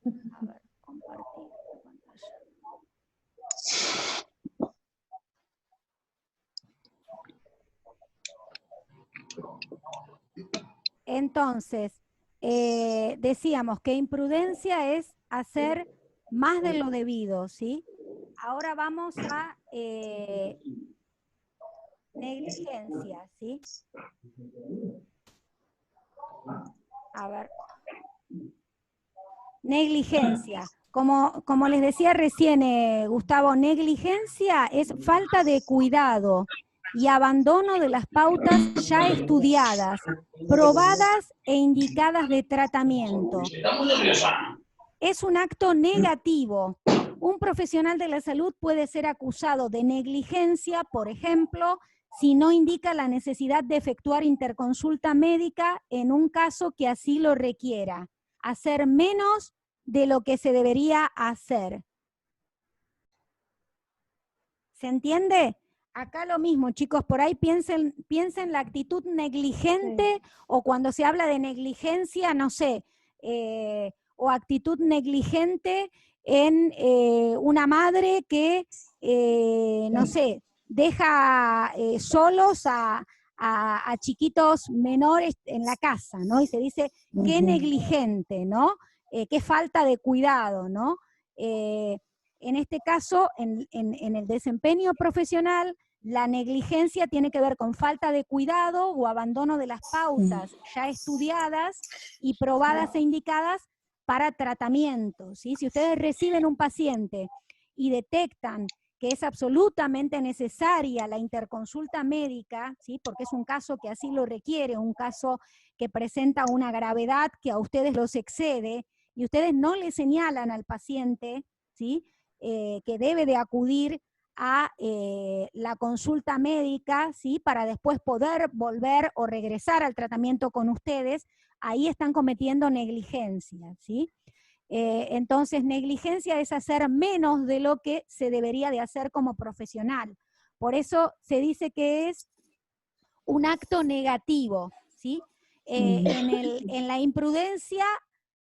A ver, compartir la pantalla. Entonces, decíamos que imprudencia es hacer más de lo debido, ¿sí? Ahora vamos a negligencia, ¿sí? A ver. Negligencia. Como les decía recién, Gustavo, negligencia es falta de cuidado y abandono de las pautas ya estudiadas, probadas e indicadas de tratamiento. Es un acto negativo. Un profesional de la salud puede ser acusado de negligencia, por ejemplo, si no indica la necesidad de efectuar interconsulta médica en un caso que así lo requiera. Hacer menos de lo que se debería hacer. ¿Se entiende? Acá lo mismo, chicos, por ahí piensen la actitud negligente, sí. O cuando se habla de negligencia, no sé, o actitud negligente en una madre que, no sé, deja solos a chiquitos menores en la casa, ¿no? Y se dice, qué negligente, ¿no? Qué falta de cuidado, ¿no? En este caso, en el desempeño profesional, la negligencia tiene que ver con falta de cuidado o abandono de las pautas ya estudiadas y probadas e indicadas para tratamiento, ¿sí? Si ustedes reciben un paciente y detectan que es absolutamente necesaria la interconsulta médica, ¿sí? Porque es un caso que así lo requiere, un caso que presenta una gravedad que a ustedes los excede, y ustedes no le señalan al paciente, ¿sí? Que debe de acudir a la consulta médica, ¿sí? Para después poder volver o regresar al tratamiento con ustedes, ahí están cometiendo negligencia, ¿sí? Entonces, negligencia es hacer menos de lo que se debería de hacer como profesional. Por eso se dice que es un acto negativo, ¿sí? En la imprudencia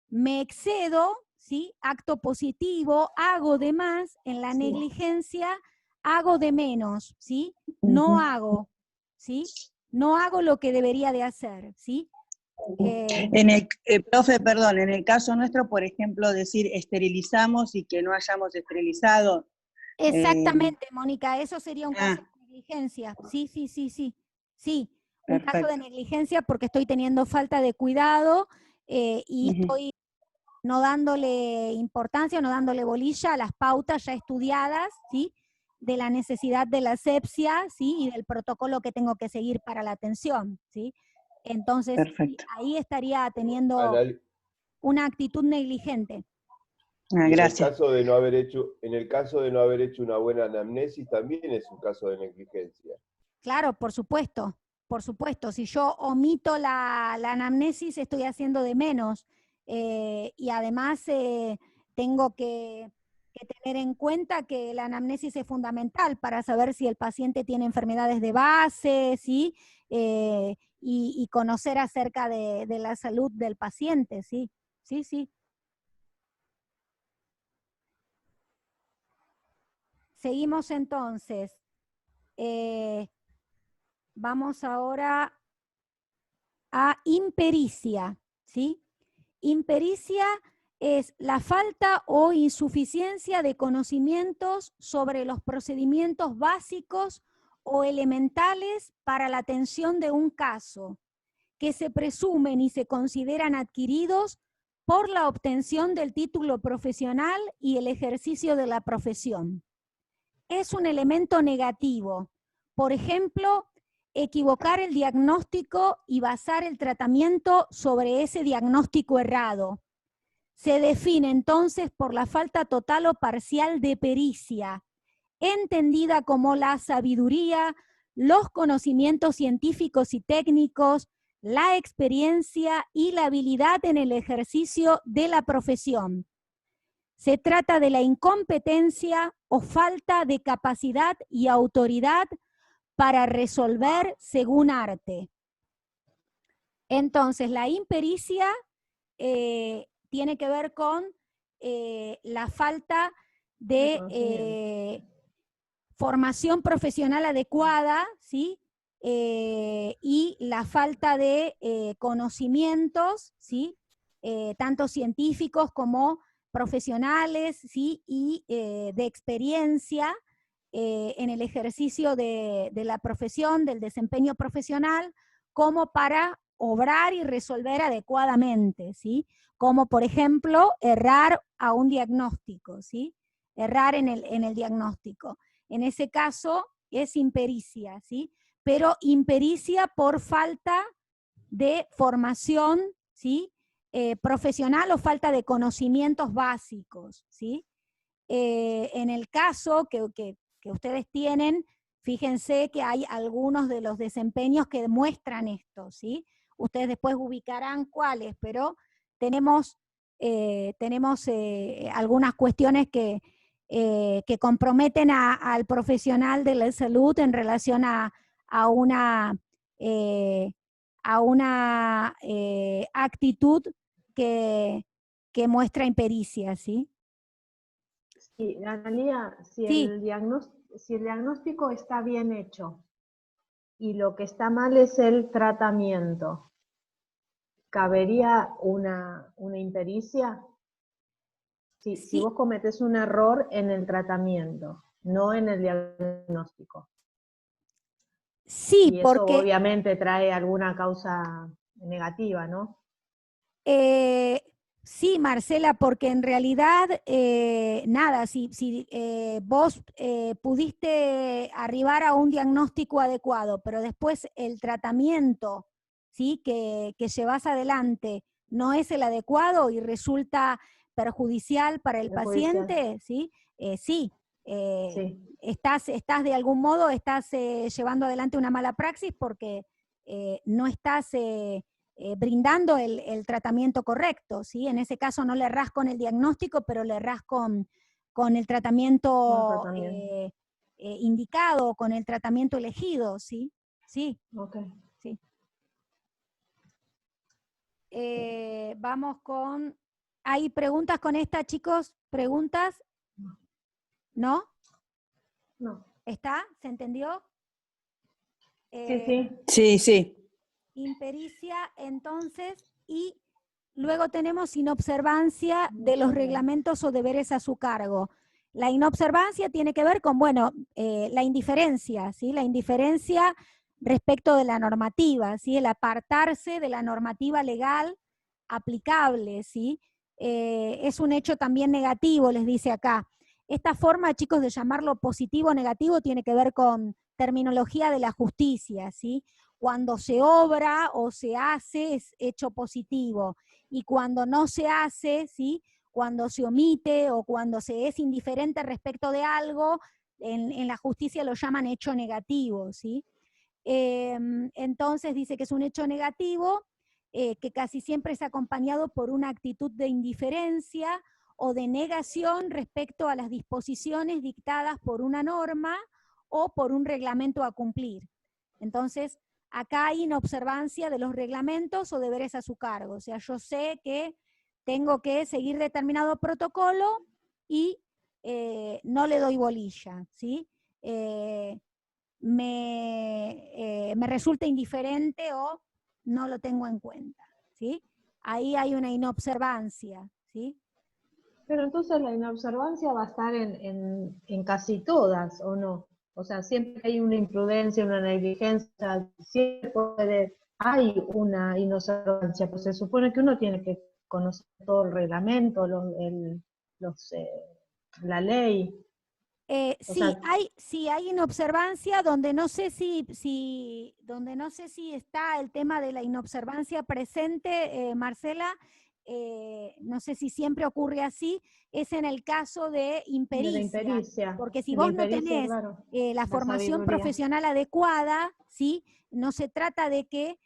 me excedo, ¿sí? Acto positivo, hago de más. En la negligencia hago de menos, ¿sí? No hago, ¿sí? No hago lo que debería de hacer, ¿sí? En el, profe, perdón, en el caso nuestro, por ejemplo, decir esterilizamos y que no hayamos esterilizado. Exactamente, Mónica, eso sería un caso de negligencia. Sí, sí, sí, sí. Sí, un caso de negligencia porque estoy teniendo falta de cuidado y estoy no dándole importancia, no dándole bolilla a las pautas ya estudiadas, ¿sí? De la necesidad de la asepsia, ¿sí? Y del protocolo que tengo que seguir para la atención, ¿sí? Entonces, ahí estaría teniendo una actitud negligente. Gracias. En el caso de no haber hecho una buena anamnesis, también es un caso de negligencia. Claro, por supuesto, por supuesto. Si yo omito la anamnesis, estoy haciendo de menos. Y además tengo que tener en cuenta que la anamnesis es fundamental para saber si el paciente tiene enfermedades de base, ¿sí? Y conocer acerca de la salud del paciente, ¿sí? Sí, sí. Seguimos entonces. Vamos ahora a impericia, ¿sí? Impericia es la falta o insuficiencia de conocimientos sobre los procedimientos básicos o elementales para la atención de un caso, que se presumen y se consideran adquiridos por la obtención del título profesional y el ejercicio de la profesión. Es un elemento negativo. Por ejemplo, equivocar el diagnóstico y basar el tratamiento sobre ese diagnóstico errado. Se define entonces por la falta total o parcial de pericia, entendida como la sabiduría, los conocimientos científicos y técnicos, la experiencia y la habilidad en el ejercicio de la profesión. Se trata de la incompetencia o falta de capacidad y autoridad para resolver según arte. Entonces, la impericia tiene que ver con la falta de formación profesional adecuada, ¿sí? Y la falta de conocimientos, ¿sí? Tanto científicos como profesionales, ¿sí? Y de experiencia en el ejercicio de la profesión, del desempeño profesional, como para obrar y resolver adecuadamente, ¿sí? Como por ejemplo errar a un diagnóstico, ¿sí? Errar en el diagnóstico. En ese caso es impericia, ¿sí? Pero impericia por falta de formación, ¿sí? Profesional o falta de conocimientos básicos, ¿sí? En el caso que ustedes tienen, fíjense que hay algunos de los desempeños que demuestran esto, ¿sí? Ustedes después ubicarán cuáles, pero tenemos algunas cuestiones que comprometen al profesional de la salud en relación a una, actitud que muestra impericia, ¿sí? Sí, Analía, si Sí. el diagnóstico está bien hecho y lo que está mal es el tratamiento, ¿cabería una impericia? Si vos cometés un error en el tratamiento, no en el diagnóstico. Sí, y eso porque obviamente trae alguna causa negativa, ¿no? sí, Marcela, porque en realidad, nada, si vos pudiste arribar a un diagnóstico adecuado, pero después el tratamiento, ¿sí? que llevas adelante no es el adecuado y resulta perjudicial para el paciente, ¿sí? Sí, Sí. estás de algún modo, estás llevando adelante una mala praxis porque no estás brindando el tratamiento correcto, ¿sí? En ese caso no le errás con el diagnóstico, pero le errás con el tratamiento indicado, con el tratamiento elegido, ¿sí? Sí. Okay. Sí. Vamos con... ¿Hay preguntas con esta, chicos? ¿Preguntas? ¿No? No. ¿Está? ¿Se entendió? Sí. Sí, sí. Impericia, entonces, y luego tenemos inobservancia de los reglamentos o deberes a su cargo. La inobservancia tiene que ver con, bueno, la indiferencia, ¿sí? La indiferencia respecto de la normativa, ¿sí? El apartarse de la normativa legal aplicable, ¿sí? Es un hecho también negativo, les dice acá. Esta forma, chicos, de llamarlo positivo o negativo tiene que ver con terminología de la justicia, ¿sí? Cuando se obra o se hace es hecho positivo, y cuando no se hace, ¿sí? Cuando se omite o cuando se es indiferente respecto de algo, en la justicia lo llaman hecho negativo, ¿sí? Entonces dice que es un hecho negativo que casi siempre es acompañado por una actitud de indiferencia o de negación respecto a las disposiciones dictadas por una norma o por un reglamento a cumplir. Entonces, acá hay inobservancia de los reglamentos o deberes a su cargo. O sea, yo sé que tengo que seguir determinado protocolo y no le doy bolilla, ¿sí? Me resulta indiferente o no lo tengo en cuenta, ¿sí? Ahí hay una inobservancia, ¿sí? Pero entonces la inobservancia va a estar en casi todas, ¿o no? O sea, siempre hay una imprudencia, una negligencia, siempre hay una inobservancia, pues se supone que uno tiene que conocer todo el reglamento, la ley. Sí, hay inobservancia donde no sé si está el tema de la inobservancia presente, Marcela, no sé si siempre ocurre así, es en el caso de De la impericia, impericia. porque si De la vos no impericia, tenés claro, la formación sabiduría. profesional adecuada, ¿sí? No se trata de que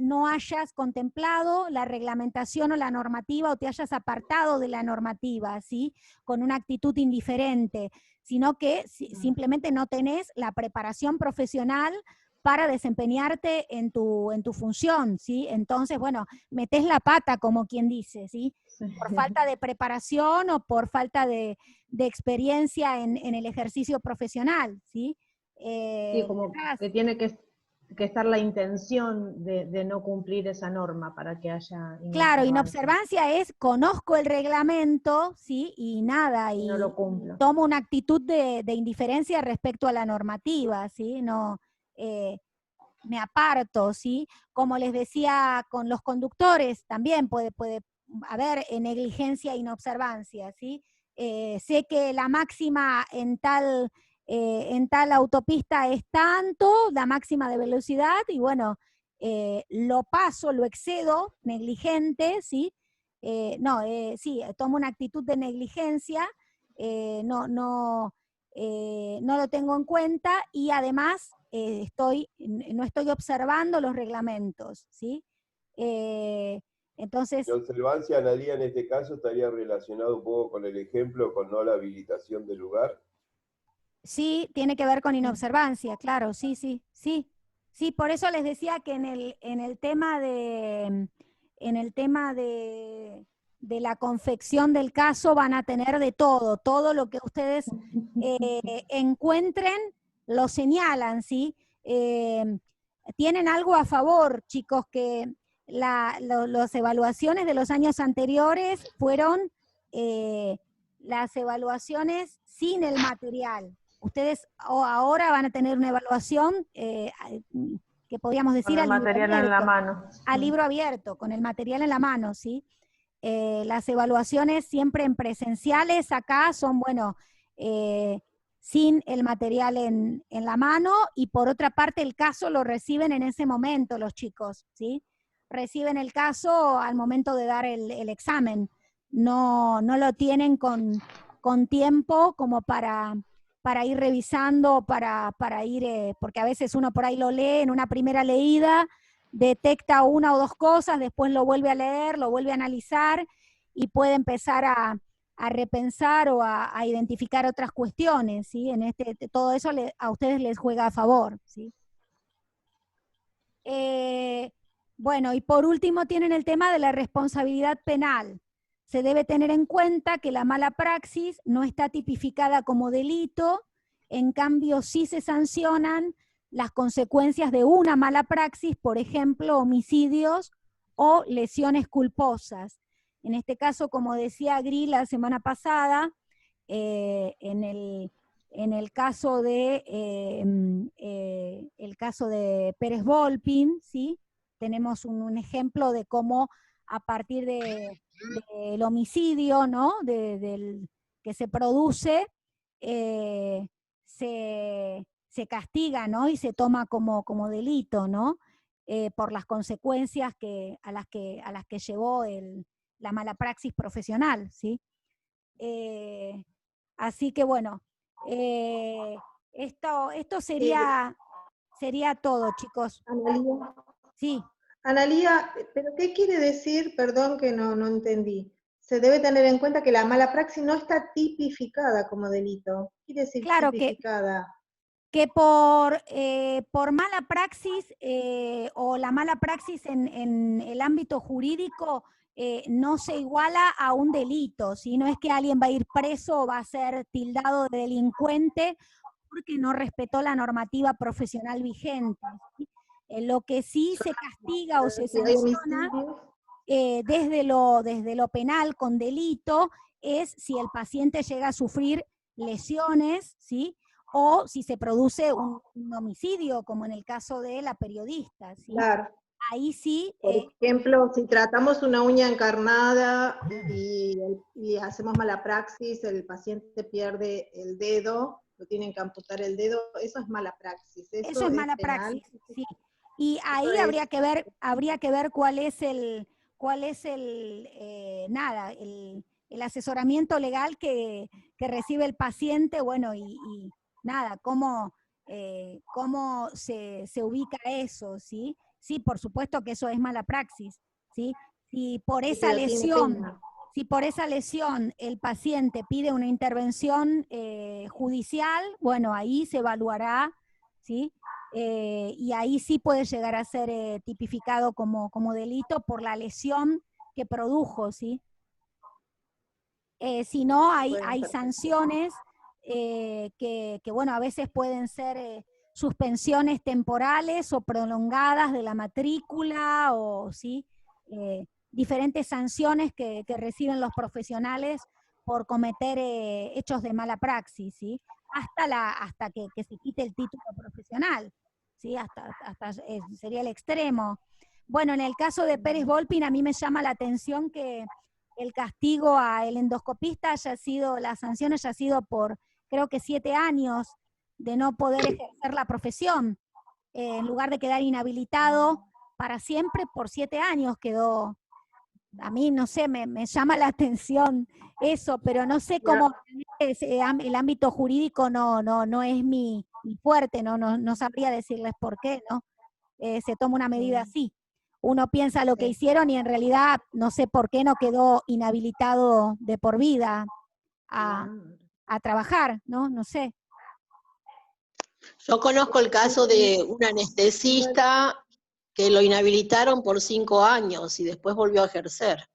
no hayas contemplado la reglamentación o la normativa o te hayas apartado de la normativa, ¿sí? Con una actitud indiferente, sino que simplemente no tenés la preparación profesional para desempeñarte en tu función, ¿sí? Entonces, bueno, metés la pata, como quien dice, ¿sí? Por falta de preparación o por falta de experiencia en el ejercicio profesional, ¿sí? Sí, como que tiene que estar la intención de no cumplir esa norma para que haya Claro, inobservancia. inobservancia es conozco el reglamento, ¿sí? Y nada, Y no lo cumplo. tomo una actitud de indiferencia respecto a la normativa, ¿sí? No, me aparto, ¿sí? Como les decía con los conductores, también puede haber negligencia e inobservancia, ¿sí? Sé que la máxima en tal autopista es tanto, la máxima de velocidad, y bueno, lo paso, lo excedo, negligente, ¿sí? Sí, tomo una actitud de negligencia, no lo tengo en cuenta y además no estoy observando los reglamentos, ¿sí? Entonces, La observancia, Analía, en este caso estaría relacionado un poco con el ejemplo, con no la habilitación del lugar. sí, tiene que ver con inobservancia, claro, sí, sí, sí. Sí, por eso les decía que en el tema de la confección del caso van a tener de todo lo que ustedes encuentren, lo señalan, ¿sí? Tienen algo a favor, chicos, que las evaluaciones de los años anteriores fueron las evaluaciones sin el material. Ustedes ahora van a tener una evaluación que podríamos decir Con el material en la mano. a libro abierto, con el material en la mano, ¿sí? Las evaluaciones siempre en presenciales acá son, bueno, sin el material en la mano, y por otra parte el caso lo reciben en ese momento los chicos, ¿sí? Reciben el caso al momento de dar el examen, no lo tienen con tiempo como para ir revisando, para ir, porque a veces uno por ahí lo lee en una primera leída, detecta una o dos cosas, después lo vuelve a leer, lo vuelve a analizar y puede empezar a repensar o a identificar otras cuestiones, ¿sí? Todo eso a ustedes les juega a favor, ¿sí? Bueno, y por último tienen el tema de la responsabilidad penal. Se debe tener en cuenta que la mala praxis no está tipificada como delito, en cambio sí se sancionan las consecuencias de una mala praxis, por ejemplo, homicidios o lesiones culposas. En este caso, como decía Gris la semana pasada, en el caso de Pérez Volpin, ¿sí? Tenemos un ejemplo de cómo a partir del homicidio, ¿no? Que se produce, se castiga, ¿no? Y se toma como delito, ¿no? Por las consecuencias a las que llevó la mala praxis profesional, ¿sí? Así que bueno, esto sería todo, chicos. Analía, Sí. Analía, ¿pero qué quiere decir? Perdón que no entendí. Se debe tener en cuenta que la mala praxis no está tipificada como delito. ¿Qué quiere decir Claro tipificada? que por mala praxis o la mala praxis en el ámbito jurídico no se iguala a un delito, ¿sí? No es que alguien va a ir preso o va a ser tildado de delincuente porque no respetó la normativa profesional vigente, ¿sí? Lo que sí se castiga o se Si hay sanciona homicidios, desde lo penal con delito es si el paciente llega a sufrir lesiones, ¿sí? O si se produce un homicidio, como en el caso de la periodista, ¿sí? claro. Ahí sí. Por ejemplo, si tratamos una uña encarnada y hacemos mala praxis, el paciente pierde el dedo, lo tienen que amputar el dedo, eso es mala praxis. Eso es mala penal. praxis, sí. Y ahí habría que ver cuál es el asesoramiento legal que recibe el paciente, bueno, y nada, cómo se ubica eso, ¿sí? Sí, por supuesto que eso es mala praxis, ¿sí? Si por esa lesión el paciente pide una intervención judicial, bueno, ahí se evaluará, ¿sí? y ahí sí puede llegar a ser tipificado como delito por la lesión que produjo, ¿sí? Si no, hay sanciones que, bueno, a veces pueden ser suspensiones temporales o prolongadas de la matrícula, o ¿sí? Diferentes sanciones que reciben los profesionales por cometer hechos de mala praxis, ¿sí? Hasta que se quite el título profesional, ¿sí? Hasta sería el extremo. Bueno, en el caso de Pérez Volpin, a mí me llama la atención que el castigo al endoscopista la sanción haya sido por, creo que 7 años de no poder ejercer la profesión, en lugar de quedar inhabilitado para siempre, por 7 años quedó. A mí, no sé, me llama la atención eso, pero no sé cómo el ámbito jurídico no es mi fuerte, no sabría decirles por qué, ¿no? Se toma una medida así. Uno piensa lo que hicieron y en realidad no sé por qué no quedó inhabilitado de por vida a trabajar, ¿no? No sé. Yo conozco el caso de un anestesista que lo inhabilitaron por 5 años y después volvió a ejercer.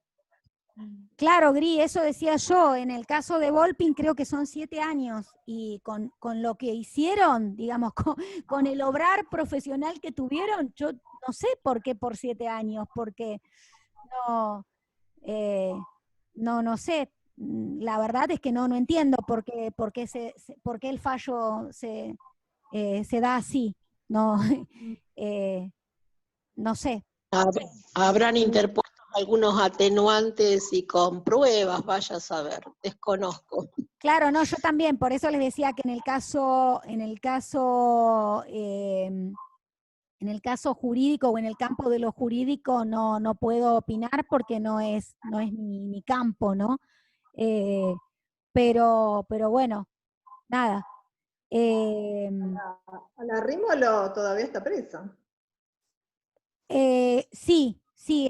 Claro, Gri, eso decía yo. En el caso de Volpin creo que son 7 años y con lo que hicieron, digamos, con el obrar profesional que tuvieron, yo no sé por qué por 7 años, porque no sé. La verdad es que no entiendo por qué el fallo se da así. No, no sé. Habrán interpuesto algunos atenuantes y con pruebas, vaya a saber, desconozco. Claro, no, yo también, por eso les decía que en el caso jurídico o en el campo de lo jurídico no puedo opinar porque no es mi campo, ¿no? Pero bueno, nada. Rímolo todavía está presa. Sí,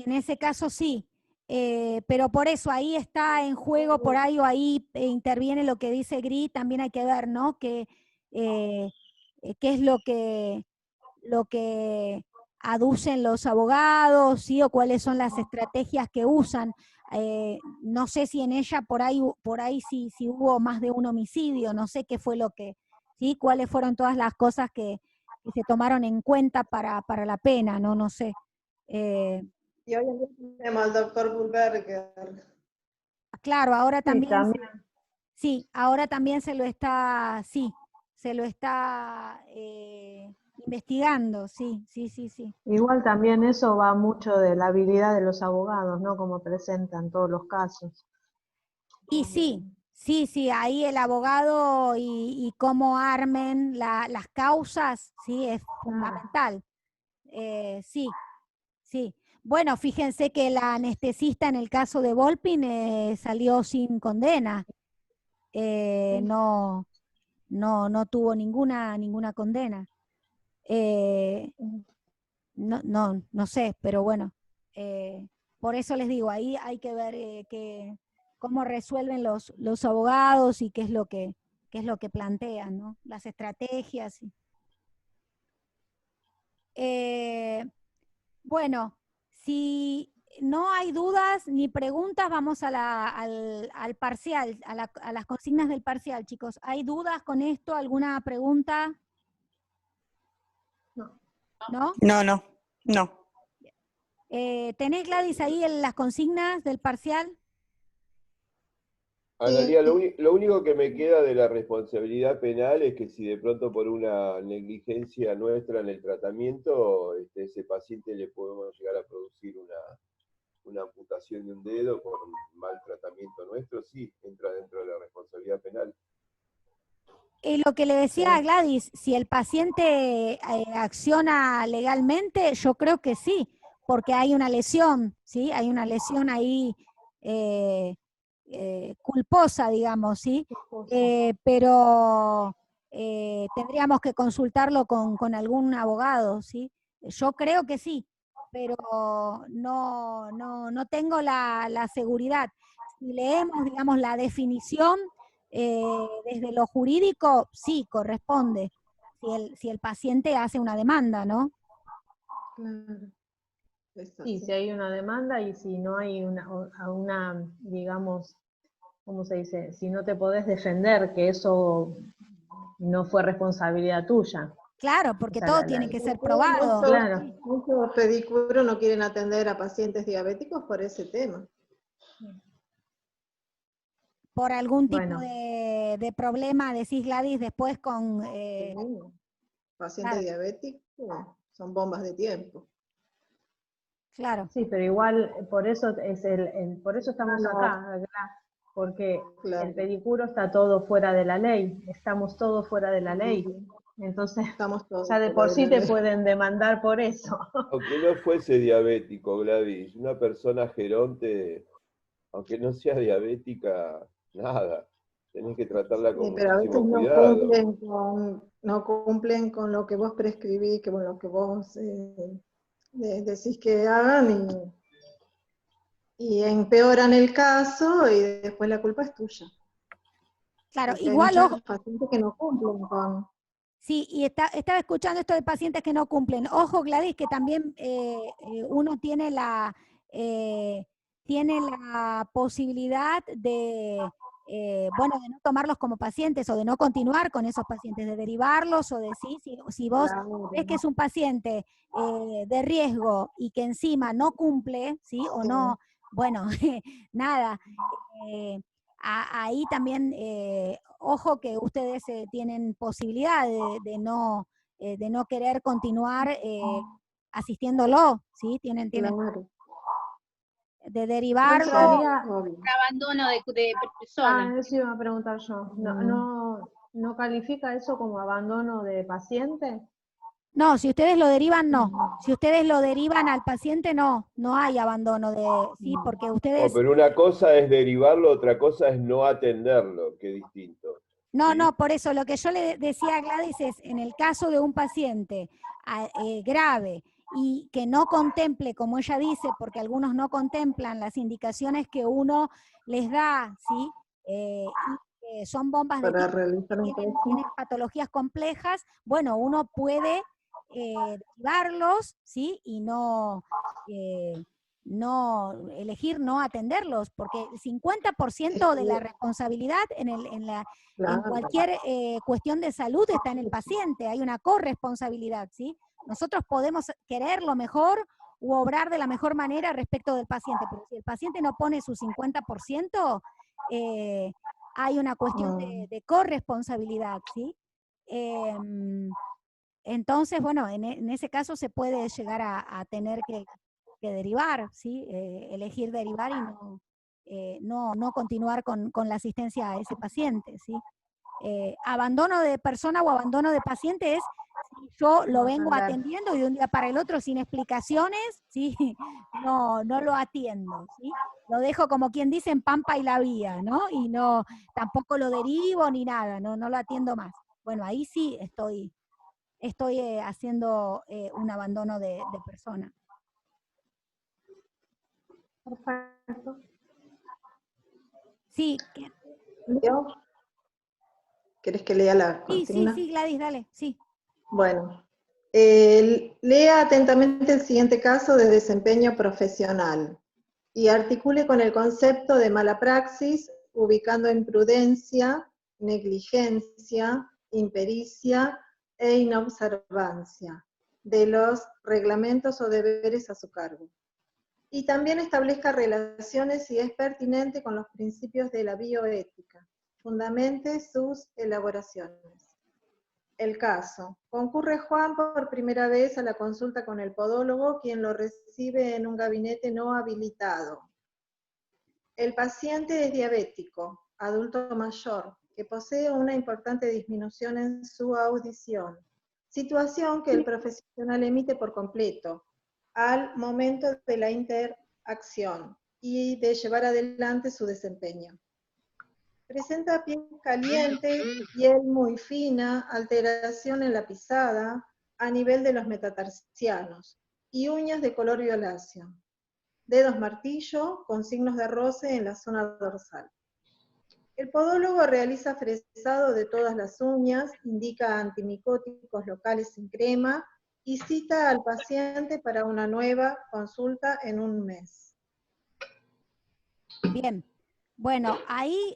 en ese caso sí. Pero por eso ahí está en juego, por ahí o ahí interviene lo que dice Gris, también hay que ver, ¿no? Qué es lo que aducen los abogados, ¿sí? O cuáles son las estrategias que usan. No sé si en ella por ahí sí hubo más de un homicidio, no sé qué fue ¿sí? Cuáles fueron todas las cosas que se tomaron en cuenta para la pena, no sé. Y hoy en día tenemos al doctor Burberger. Claro, ahora también, también. ahora también se lo está investigando, sí. Igual también eso va mucho de la habilidad de los abogados, ¿no? Como presentan todos los casos. Y sí, ahí el abogado y cómo armen las causas, sí, es fundamental. Sí. Bueno, fíjense que la anestesista en el caso de Volpin salió sin condena. No tuvo ninguna condena. No sé, pero bueno. Por eso les digo, ahí hay que ver cómo resuelven los abogados y qué es lo que plantean, ¿no? Las estrategias. Bueno, si no hay dudas ni preguntas, vamos al parcial, a las consignas del parcial, chicos. ¿Hay dudas con esto? ¿Alguna pregunta? ¿No? No. ¿Tenés, Gladys, ahí las consignas del parcial? Analía, lo único que me queda de la responsabilidad penal es que si de pronto por una negligencia nuestra en el tratamiento, ese paciente le podemos llegar a producir una amputación de un dedo por un mal tratamiento nuestro, sí, entra dentro de la responsabilidad penal. Lo que le decía a Gladys, si el paciente acciona legalmente, yo creo que sí, porque hay una lesión, ¿sí? Hay una lesión ahí culposa, digamos, ¿sí? Pero tendríamos que consultarlo con algún abogado, ¿sí? Yo creo que sí, pero no tengo la seguridad. Si leemos, digamos, la definición, desde lo jurídico, sí, corresponde, si el paciente hace una demanda, ¿no? Claro. Eso, Sí, sí. si hay una demanda y si no hay una, digamos, ¿cómo se dice? Si no te podés defender que eso no fue responsabilidad tuya. Claro, porque O sea, todo tiene que ser Muchos, probado. claro, muchos pedicuros no quieren atender a pacientes diabéticos por ese tema. Por algún tipo bueno, de problema, decís Gladys, después con... Sí. Pacientes claro, diabéticos son bombas de tiempo. claro. sí, pero igual por eso por eso estamos No, acá, porque claro. el pedicuro está todo fuera de la ley, estamos todos fuera de la ley. Sí, Entonces, estamos todos ya de fuera por de sí la te ley. pueden demandar por eso. Aunque no fuese diabético, Gladys, una persona geronte, aunque no sea diabética, nada, tenés que tratarla con Sí, pero a veces muchísimo cuidado. no cumplen con lo que vos prescribís, con lo que vos decís que hagan y empeoran el caso y después la culpa es tuya. Claro, Porque hay igual, ojo, muchos pacientes que no cumplen con... sí, y estaba escuchando esto de pacientes que no cumplen. Ojo, Gladys, que también uno tiene la posibilidad de, bueno, de no tomarlos como pacientes o de no continuar con esos pacientes, de derivarlos o de sí, si vos Claro, ves que es un paciente de riesgo y que encima no cumple, ¿sí? O sí, no, bueno, nada. Ahí también, ojo que ustedes tienen posibilidad de no querer continuar asistiéndolo, ¿sí? Tienen claro. de ¿Cuál derivarlo. sería? Obvio. Abandono de personas. Eso iba a preguntar yo. ¿No califica eso como abandono de paciente? No, si ustedes lo derivan, no. Si ustedes lo derivan al paciente, no, no hay abandono sí, porque No, ustedes, pero una cosa es derivarlo, otra cosa es no atenderlo, que es distinto. ¿Sí? no, por eso lo que yo le decía a Gladys es, en el caso de un paciente grave y que no contemple, como ella dice, porque algunos no contemplan las indicaciones que uno les da, ¿sí? Y que son bombas de Para tiempo, realizar un tienen test. patologías complejas, bueno, uno puede derivarlos, ¿sí? Y no elegir no atenderlos, porque el 50% de la responsabilidad en Claro. cualquier cuestión de salud está en el paciente, hay una corresponsabilidad, ¿sí? Nosotros podemos querer lo mejor u obrar de la mejor manera respecto del paciente, pero si el paciente no pone su 50%, hay una cuestión de corresponsabilidad, ¿sí? Entonces, bueno, en ese caso se puede llegar a tener que derivar, ¿sí? Elegir derivar y no continuar con la asistencia a ese paciente, ¿sí? Abandono de persona o abandono de paciente es si yo lo No vengo atender. atendiendo y de un día para el otro sin explicaciones, ¿sí? No lo atiendo, ¿sí? Lo dejo como quien dice en Pampa y la Vía, ¿no? Y tampoco lo derivo ni nada, no lo atiendo más. Bueno, ahí sí estoy haciendo un abandono de persona. Perfecto. Sí, ¿Leo? ¿Querés que lea la consigna? sí, Gladys, dale, sí. Bueno, lea atentamente el siguiente caso de desempeño profesional y articule con el concepto de mala praxis, ubicando imprudencia, negligencia, impericia e inobservancia de los reglamentos o deberes a su cargo. Y también establezca relaciones, si es pertinente, con los principios de la bioética. Fundamente sus elaboraciones. El caso. Concurre Juan por primera vez a la consulta con el podólogo, quien lo recibe en un gabinete no habilitado. El paciente es diabético, adulto mayor, que posee una importante disminución en su audición, situación que el profesional emite por completo al momento de la interacción y de llevar adelante su desempeño. Presenta piel caliente, piel muy fina, alteración en la pisada a nivel de los metatarsianos y uñas de color violáceo. Dedos martillo con signos de roce en la zona dorsal. El podólogo realiza fresado de todas las uñas, indica antimicóticos locales sin crema y cita al paciente para una nueva consulta en un mes. Bien. Bueno, ahí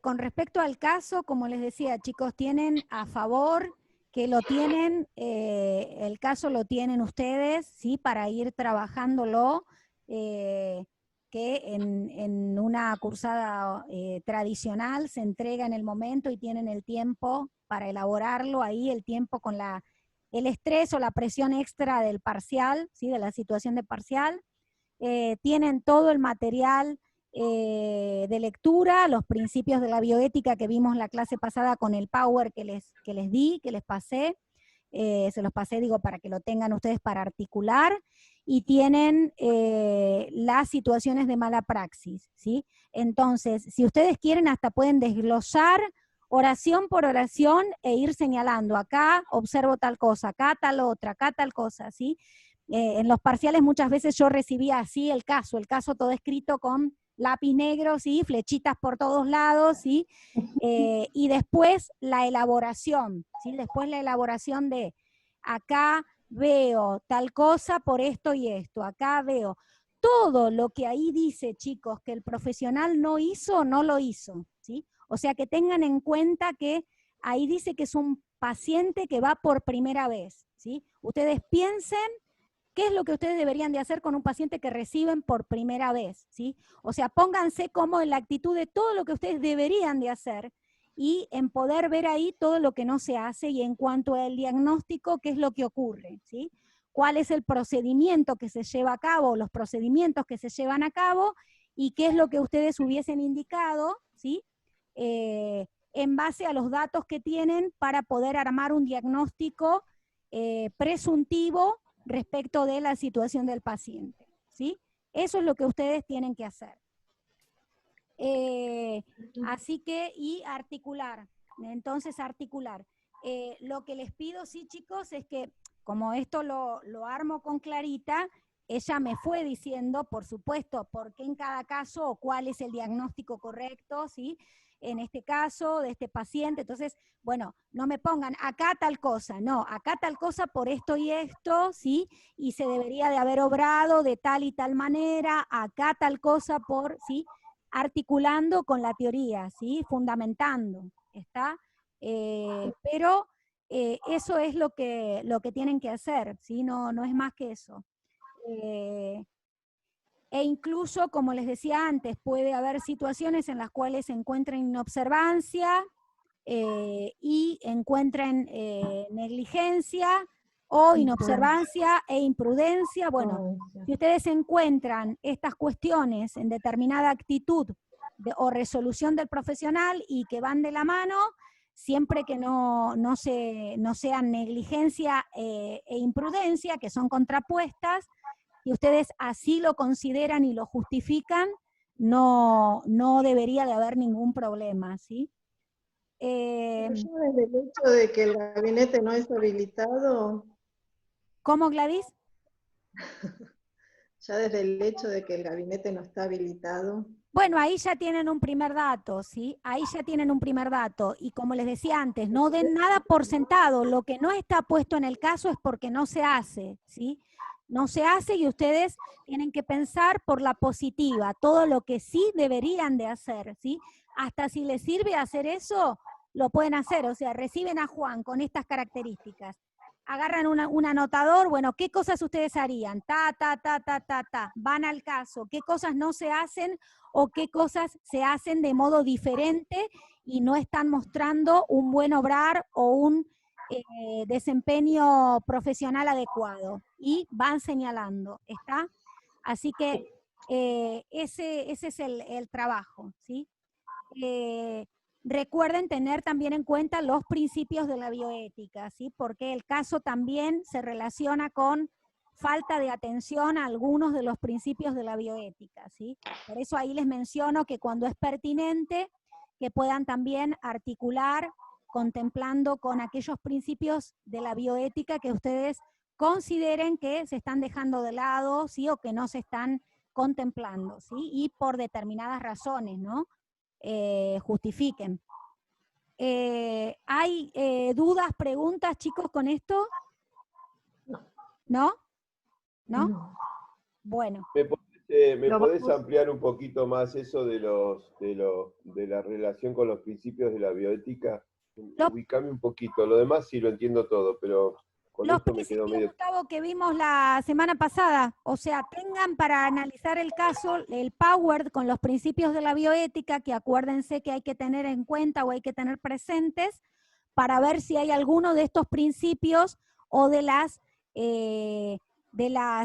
con respecto al caso, como les decía, chicos, tienen a favor que lo tienen, el caso lo tienen ustedes, ¿sí? Para ir trabajándolo, que en una cursada tradicional se entrega en el momento y tienen el tiempo para elaborarlo, ahí el tiempo con el estrés o la presión extra del parcial, ¿sí? De la situación de parcial. Tienen todo el material de lectura, los principios de la bioética que vimos la clase pasada con el Power que les di, que les pasé, se los pasé, digo, para que lo tengan ustedes para articular, y tienen las situaciones de mala praxis, ¿sí? Entonces, si ustedes quieren, hasta pueden desglosar oración por oración e ir señalando, acá observo tal cosa, acá tal otra, acá tal cosa, ¿sí? En los parciales muchas veces yo recibía así el caso todo escrito con lápiz negro, ¿sí? Flechitas por todos lados, ¿sí? Y después la elaboración, ¿sí? Después la elaboración de acá veo tal cosa por esto y esto, acá veo. Todo lo que ahí dice, chicos, que el profesional no hizo, no lo hizo, ¿sí? O sea, que tengan en cuenta que ahí dice que es un paciente que va por primera vez, ¿sí? Ustedes piensen qué es lo que ustedes deberían de hacer con un paciente que reciben por primera vez, ¿sí? O sea, pónganse como en la actitud de todo lo que ustedes deberían de hacer y en poder ver ahí todo lo que no se hace y en cuanto al diagnóstico, qué es lo que ocurre, ¿sí? Cuál es el procedimiento que se lleva a cabo, los procedimientos que se llevan a cabo y qué es lo que ustedes hubiesen indicado, ¿sí? En base a los datos que tienen para poder armar un diagnóstico presuntivo respecto de la situación del paciente, ¿sí? Eso es lo que ustedes tienen que hacer. Así que, y articular, entonces articular. Lo que les pido, sí, chicos, es que como esto lo armo con Clarita, ella me fue diciendo, por supuesto, por qué en cada caso o cuál es el diagnóstico correcto, ¿sí? En este caso, de este paciente. Entonces, bueno, no me pongan acá tal cosa, no, acá tal cosa por esto y esto, ¿sí? Y se debería de haber obrado de tal y tal manera, acá tal cosa por, ¿sí? Articulando con la teoría, ¿sí? Fundamentando, ¿está? Pero eso es lo que tienen que hacer, ¿sí? No es más que eso. E incluso, como les decía antes, puede haber situaciones en las cuales se encuentren inobservancia y encuentren negligencia o inobservancia e imprudencia. Bueno, si ustedes encuentran estas cuestiones en determinada actitud o resolución del profesional y que van de la mano, siempre que no sean negligencia e imprudencia, que son contrapuestas, y ustedes así lo consideran y lo justifican, no debería de haber ningún problema, ¿sí? Pero ya desde el hecho de que el gabinete no es habilitado, ¿Cómo, Gladys? ya desde el hecho de que el gabinete no está habilitado. Bueno, ahí ya tienen un primer dato, ¿sí? Ahí ya tienen un primer dato. Y como les decía antes, no den nada por sentado. Lo que no está puesto en el caso es porque no se hace, ¿sí? No se hace y ustedes tienen que pensar por la positiva, todo lo que sí deberían de hacer, ¿sí? Hasta si les sirve hacer eso, lo pueden hacer. O sea, reciben a Juan con estas características. Agarran un anotador, bueno, ¿qué cosas ustedes harían? Van al caso. ¿Qué cosas no se hacen o qué cosas se hacen de modo diferente y no están mostrando un buen obrar o un desempeño profesional adecuado? Y van señalando, ¿está? Así que ese es el trabajo, ¿sí? Recuerden tener también en cuenta los principios de la bioética, ¿sí? Porque el caso también se relaciona con falta de atención a algunos de los principios de la bioética, ¿sí? Por eso ahí les menciono que cuando es pertinente, que puedan también articular contemplando con aquellos principios de la bioética que ustedes consideren que se están dejando de lado, ¿sí? O que no se están contemplando, ¿sí? Y por determinadas razones, ¿no? justifiquen. ¿Hay dudas, preguntas, chicos, con esto? ¿No? ¿No? No. Bueno. ¿Me Lo podés vamos- ampliar un poquito más eso de la relación con los principios de la bioética? Ubicame un poquito, lo demás sí lo entiendo todo, pero con Los esto me quedo principios, medio... Gustavo, que vimos la semana pasada, o sea, tengan para analizar el caso el Power con los principios de la bioética, que acuérdense que hay que tener en cuenta o hay que tener presentes para ver si hay alguno de estos principios o de las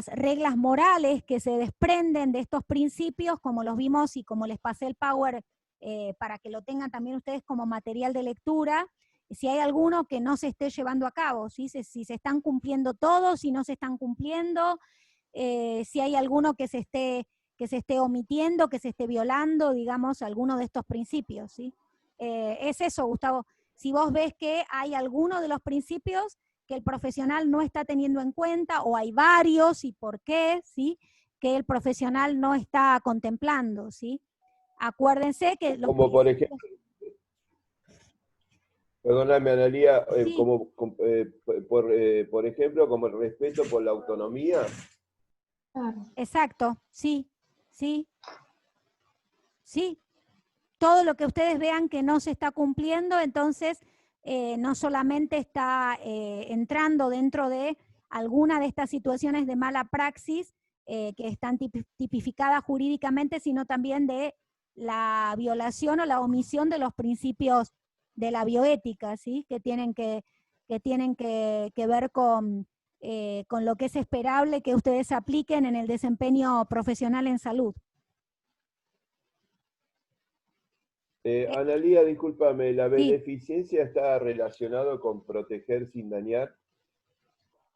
reglas morales que se desprenden de estos principios, como los vimos y como les pasé el Power para que lo tengan también ustedes como material de lectura, si hay alguno que no se esté llevando a cabo, ¿sí? Si se están cumpliendo todos, si no se están cumpliendo, si hay alguno que se esté omitiendo, que se esté violando, digamos, alguno de estos principios, ¿sí? Es eso, Gustavo. Si vos ves que hay alguno de los principios que el profesional no está teniendo en cuenta, o hay varios, y por qué, ¿sí? Que el profesional no está contemplando, ¿sí? Acuérdense que los Como por ejemplo, perdóname, Analía, sí, por ejemplo, como el respeto por la autonomía. exacto, sí, sí, sí. Todo lo que ustedes vean que no se está cumpliendo, entonces no solamente está entrando dentro de alguna de estas situaciones de mala praxis que están tipificadas jurídicamente, sino también de la violación o la omisión de los principios de la bioética, ¿sí? Que tienen que ver con lo que es esperable que ustedes apliquen en el desempeño profesional en salud. Analía, discúlpame, ¿la Sí. beneficencia está relacionado con proteger sin dañar?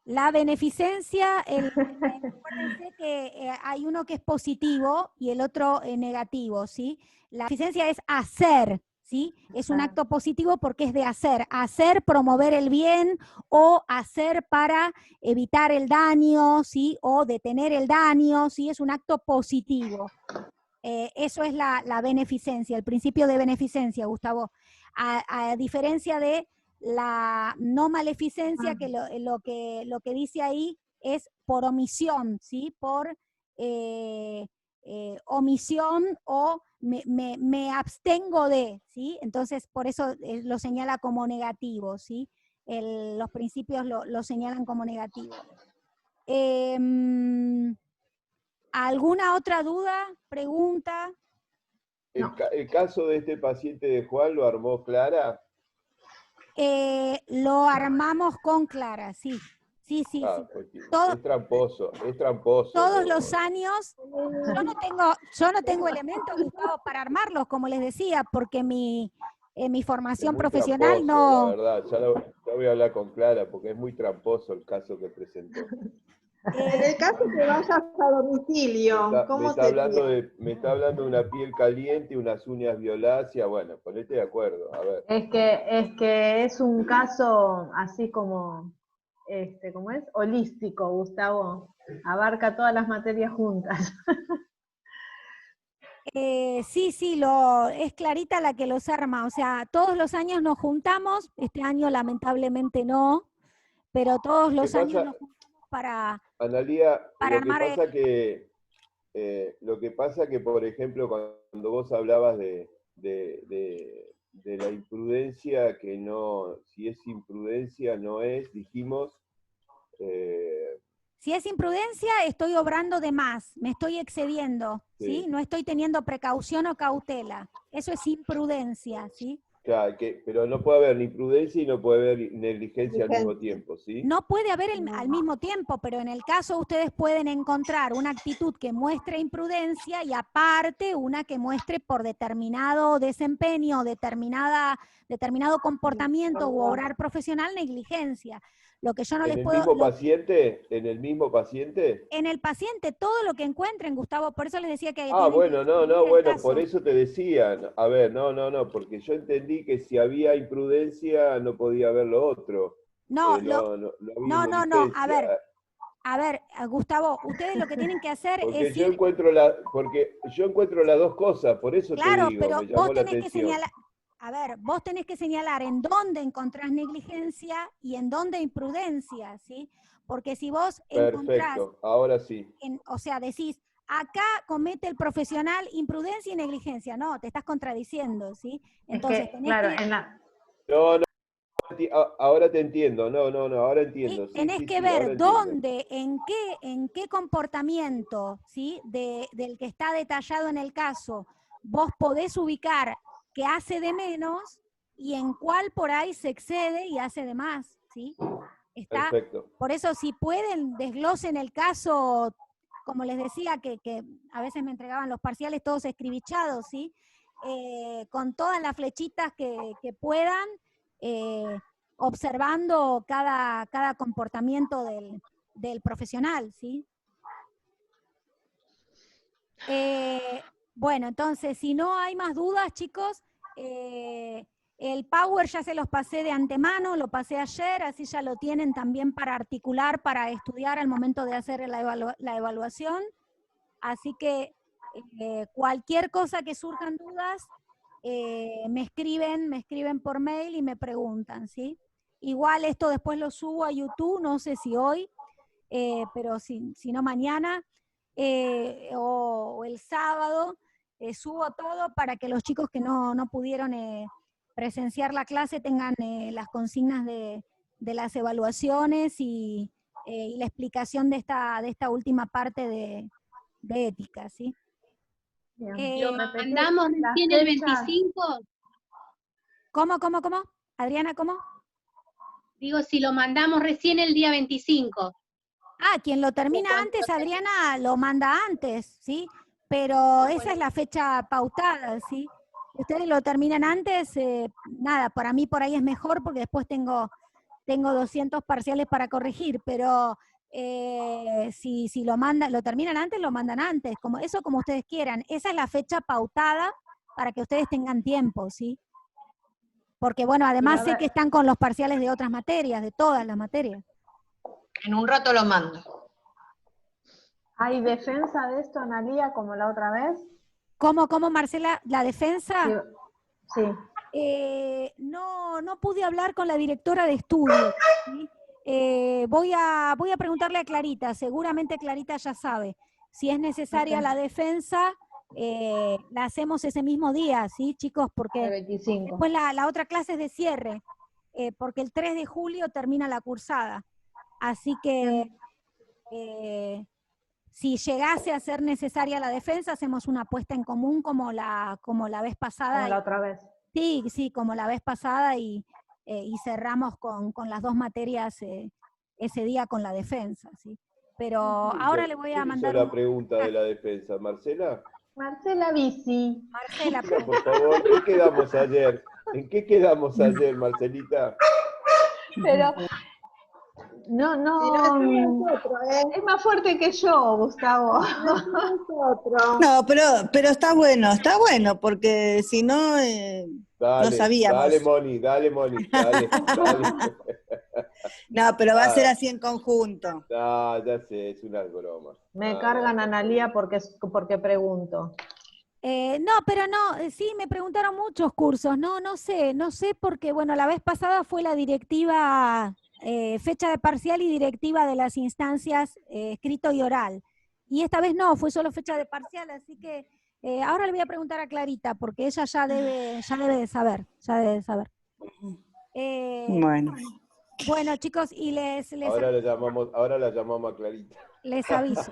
La beneficencia, acuérdense que hay uno que es positivo y el otro negativo, ¿sí? La beneficencia es hacer, ¿sí? Es un acto positivo porque es de hacer, promover el bien o hacer para evitar el daño, ¿sí? O detener el daño, ¿sí? Es un acto positivo. Eso es la beneficencia, el principio de beneficencia, Gustavo. A diferencia de la no maleficencia, que lo que dice ahí es por omisión, ¿sí? Por omisión o me abstengo de, ¿sí? Entonces, por eso lo señala como negativo, ¿sí? Los principios lo señalan como negativo. ¿Alguna otra duda, pregunta? ¿El caso de este paciente de Juan lo armó Clara? Lo armamos con Clara, sí. Sí. Todo, Es tramposo. todos los años, yo no tengo elementos, Gustavo, para armarlos, como les decía, porque mi formación muy profesional tramposo, no... la verdad, ya voy a hablar con Clara, porque es muy tramposo el caso que presentó. En el caso que vayas a domicilio, ¿cómo sería? Me está hablando de una piel caliente, unas uñas violáceas, bueno, ponete de acuerdo, a ver. Es que es un caso así como, ¿cómo es? Holístico, Gustavo. Abarca todas las materias juntas. Sí, es Clarita la que los arma, o sea, todos los años nos juntamos, este año lamentablemente no, pero todos los años nos juntamos para Analía, armar... lo que pasa que, por ejemplo, cuando vos hablabas de la imprudencia, que no, si es imprudencia, no es, dijimos... si es imprudencia, estoy obrando de más, me estoy excediendo, ¿sí? No estoy teniendo precaución o cautela. Eso es imprudencia, ¿sí? Claro, pero no puede haber ni prudencia y no puede haber negligencia al mismo tiempo, ¿sí? No puede haber al mismo tiempo, pero en el caso ustedes pueden encontrar una actitud que muestre imprudencia y aparte una que muestre por determinado desempeño, determinado comportamiento u obrar profesional negligencia. Lo que yo no les puedo... ¿En el mismo paciente? En el paciente, todo lo que encuentren, Gustavo, por eso les decía que... Bueno, por eso te decía, a ver, no, porque yo entendí que si había imprudencia no podía haber lo otro. No, a ver, A ver, Gustavo, ustedes lo que tienen que hacer Porque es yo ir, encuentro las dos cosas, por eso te claro, digo, pero me vos llamó la tenés que atención. señalar, a ver, vos tenés que señalar en dónde encontrás negligencia y en dónde imprudencia, ¿sí? Porque si vos encontrás, Perfecto, ahora sí. o sea, decís, acá comete el profesional imprudencia y negligencia, no, te estás contradiciendo, ¿sí? Entonces Es que, tenés claro, que, No, ahora te entiendo, no, ahora ¿sí? entiendo, sí, Tenés sí, que sí, ahora ver entiendo. dónde, en qué comportamiento, ¿sí? Del que está detallado en el caso, vos podés ubicar que hace de menos y en cuál por ahí se excede y hace de más, ¿sí? Está, Perfecto. por eso si pueden, desglosen el caso, como les decía, que a veces me entregaban los parciales todos escribichados, ¿sí? Con todas las flechitas que puedan, observando cada comportamiento del profesional, ¿sí? Bueno, entonces, si no hay más dudas, chicos, el Power ya se los pasé de antemano, lo pasé ayer, así ya lo tienen también para articular, para estudiar al momento de hacer la evaluación. Así que cualquier cosa que surjan dudas, me escriben por mail y me preguntan, ¿sí? Igual esto después lo subo a YouTube, no sé si hoy, pero si no mañana o el sábado, subo todo para que los chicos que no pudieron presenciar la clase tengan las consignas de las evaluaciones y la explicación de esta última parte de ética, ¿sí? bien. ¿Lo Repetir mandamos las recién el fechas. 25? ¿Cómo? Adriana, ¿cómo? Digo, si lo mandamos recién el día 25. Ah, quien lo termina antes, Adriana, lo manda antes, ¿sí? Pero esa es la fecha pautada, ¿sí? Si ustedes lo terminan antes, nada, para mí por ahí es mejor porque después tengo 200 parciales para corregir, pero si lo terminan antes, lo mandan antes, como ustedes quieran. Esa es la fecha pautada para que ustedes tengan tiempo, ¿sí? Porque bueno, Y además a sé ver, que están con los parciales de otras materias, de todas las materias. En un rato lo mando. ¿hay defensa de esto, Analía, como la otra vez? ¿Cómo, Marcela, la defensa? Sí. No pude hablar con la directora de estudio, ¿sí? Voy a preguntarle a Clarita, seguramente Clarita ya sabe. Si es necesaria Ok. la defensa, la hacemos ese mismo día, ¿sí, chicos? El Porque 25. después la otra clase es de cierre, porque el 3 de julio termina la cursada. Así que si llegase a ser necesaria la defensa, hacemos una apuesta en común como la vez pasada. Como la otra vez. Sí, como la vez pasada y cerramos con las dos materias ese día con la defensa, ¿sí? Pero ahora le voy a ¿Quién hizo mandar la pregunta de la defensa? ¿Marcela? Marcela Bici. Marcela, Marcela, por favor, ¿qué quedamos ayer? ¿En qué quedamos ayer, Marcelita? Pero Si no es otro, es más fuerte que yo, Gustavo. No, pero está bueno, porque si no, no sabíamos. Dale, Moni, dale. No, pero va a ser así en conjunto. No, ya sé, es una broma. Me cargan a Analía porque pregunto. no, pero no, sí, me preguntaron muchos cursos, no sé porque, bueno, la vez pasada fue la directiva, fecha de parcial y directiva de las instancias escrito y oral. Y esta vez no, fue solo fecha de parcial, así que ahora le voy a preguntar a Clarita, porque ella ya debe de saber, Bueno. Bueno, chicos, y Ahora la llamamos a Clarita. les aviso.